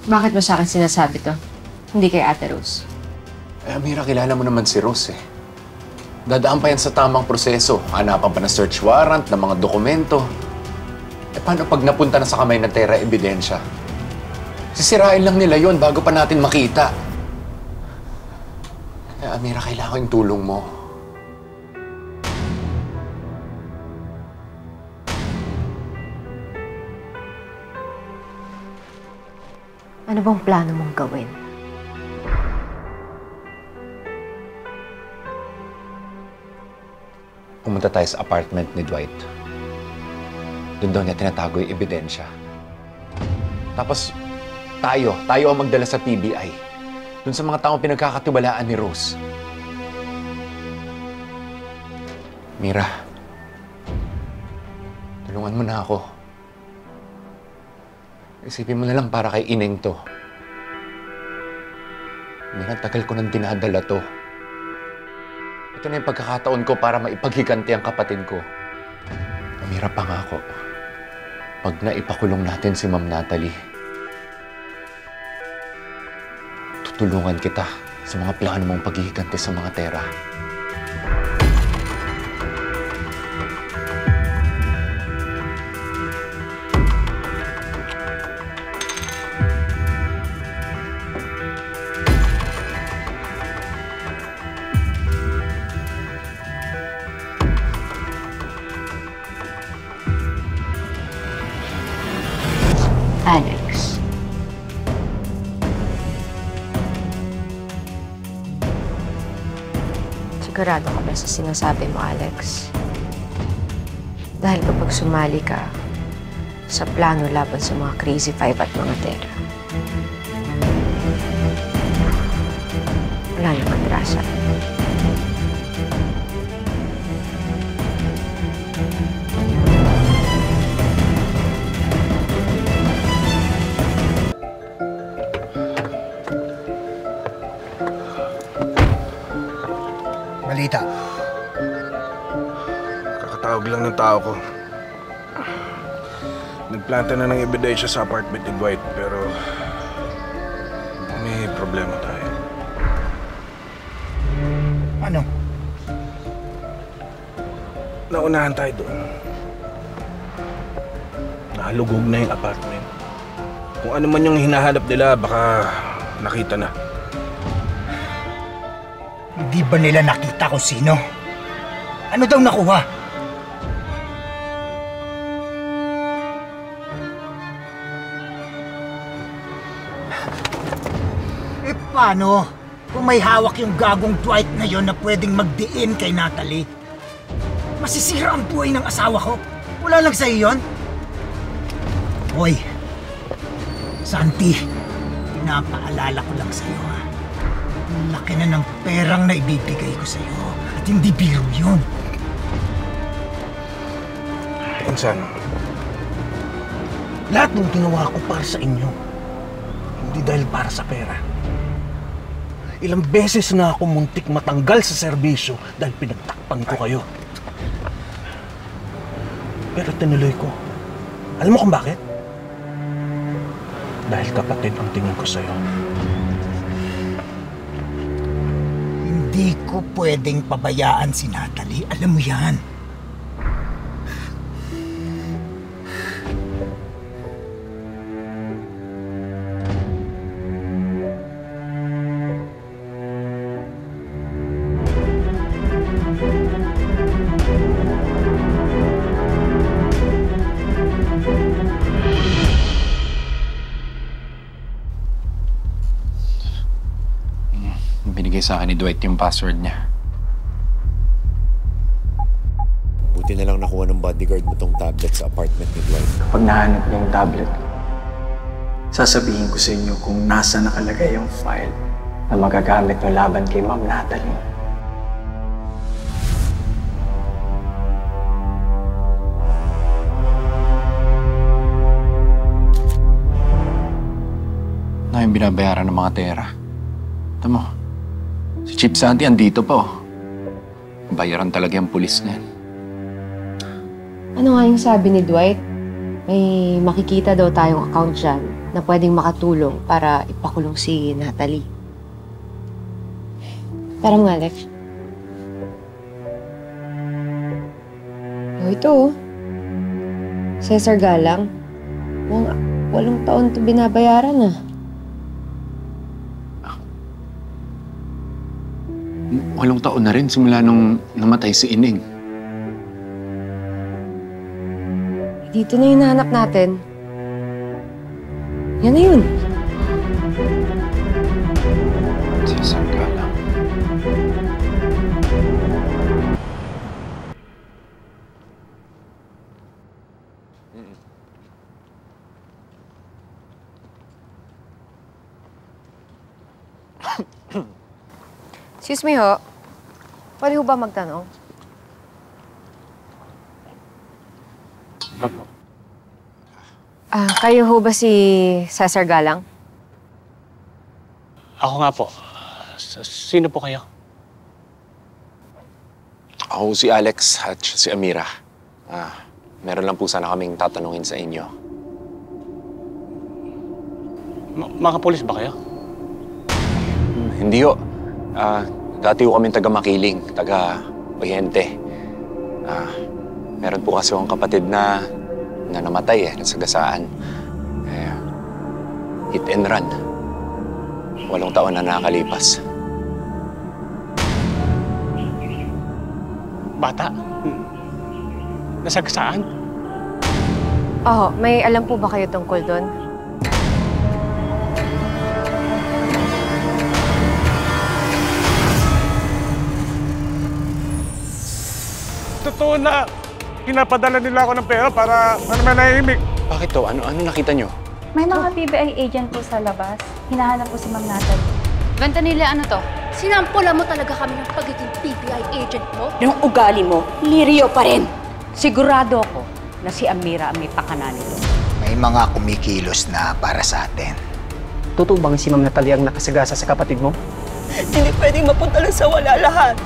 Bakit mo sa akin sinasabi to? Hindi kay Ate Rose. Amira, kilala mo naman si Rose eh. Dadaan pa yan sa tamang proseso. Hanapan pa ng search warrant, ng mga dokumento. Paano pag napunta na sa kamay ng Terra ebidensya? Sisirain lang nila yon bago pa natin makita. Amira, kailangan ko yung tulong mo. Ano bang plano mong gawin? Pumunta tayo sa apartment ni Dwight. Doon daw niya tinatago yung ebidensya. Tapos, tayo ang magdala sa PBI. Doon sa mga taong pinagkakatiwalaan ni Rose. Mira, tulungan mo na ako. Isipin mo na lang para kay Ineng to. Mira, tagal ko nang dinadala to. Ito na yung pagkakataon ko para maipaghiganti ang kapatid ko. Mira, pangako. Pag naipakulong natin si Ma'am Natalie, tutulungan kita sa mga plano mong paghihiganti sa mga Terra. Alex. Sigurado ka ba sa sinasabi mo, Alex? Dahil kapag sumali ka sa plano laban sa mga Crazy Five at mga Terra, wala nang atrasan. Balita. Kakatawag lang ng tao ko. Nagplanta na ng ebidensya sa apartment ni Dwight, pero may problema tayo. Ano? Naunahan tayo doon. Nahalugog na yung apartment. Kung ano man yung hinahanap nila, baka nakita na. Hindi ba nila nakita kung sino? Ano daw nakuha? Eh paano? Kung may hawak yung gagong Dwight na yon na pwedeng magdiin kay Natalie, masisira ang buhay ng asawa ko. Wala lang sa'yo yun? Hoy, Santi, pinapaalala ko lang sa'yo ha. Ang laki na ng perang na ibibigay ko sa'yo at hindi biro yun. Insan, lahat ng ginawa ko para sa inyo, hindi dahil para sa pera. Ilang beses na ako muntik matanggal sa serbisyo dahil pinagtakpan ko kayo. Pero tinuloy ko. Alam mo kung bakit? Dahil kapatid ang tingin ko sa'yo. Hindi ko pwedeng pabayaan si Natalie. Alam mo yan. Binigay sa akin ni Dwight yung password niya. Buti na lang nakuha ng bodyguard mo tong tablet sa apartment ni Dwight. Kapag nahanap niya yung tablet, sasabihin ko sa inyo kung nasa nakalagay yung file na magagamit mo laban kay Ma'am Natalie. Na yung binabayaran ng mga Terra. Tama mo, si Chief Santi andito pa oh. Bayaran talaga yung pulis na yan. Ano nga yung sabi ni Dwight? May makikita daw tayong account dyan na pwedeng makatulong para ipakulong si Natalie. Tara mga Alex. Oh, ito oh. Cesar Galang. 8 taon ito binabayaran ah. 8 taon na rin simula nung namatay si Ining. Dito na yung hinahanap natin. Yan na yun. Cesar Galang. Excuse me ho. Pwede ho ba magtanong? Kayo ho ba si Cesar Galang? Ako nga po. Sino po kayo? Ako si Alex at si Amira. Meron lang po sana kaming tatanungin sa inyo. Mga polis ba kayo? Hindi ho. Dati ho kaming taga-Makiling, taga-Oyente. Meron po kasi akong kapatid na namatay nasagasaan. Hit and run. 8 taon na nakakalipas. Bata? Nasagasaan? Oo, may alam po ba kayo tungkol doon? Totoo na pinapadala nila ako ng pera para manahimik. Bakit to? Ano nakita nyo? May mga PBI agent po sa labas. Hinahanap po si Ma'am Natalie. Ganda nila ano to? Sinampula mo talaga kami ng pagiging PBI agent mo? Yung ugali mo, lirio pa rin. Sigurado ako na si Amira ang may pakana nito. May mga kumikilos na para sa atin. Totoo bang si Ma'am Natalie ang nakasagasa sa kapatid mo? Hindi pwedeng mapunta lang sa wala lahat.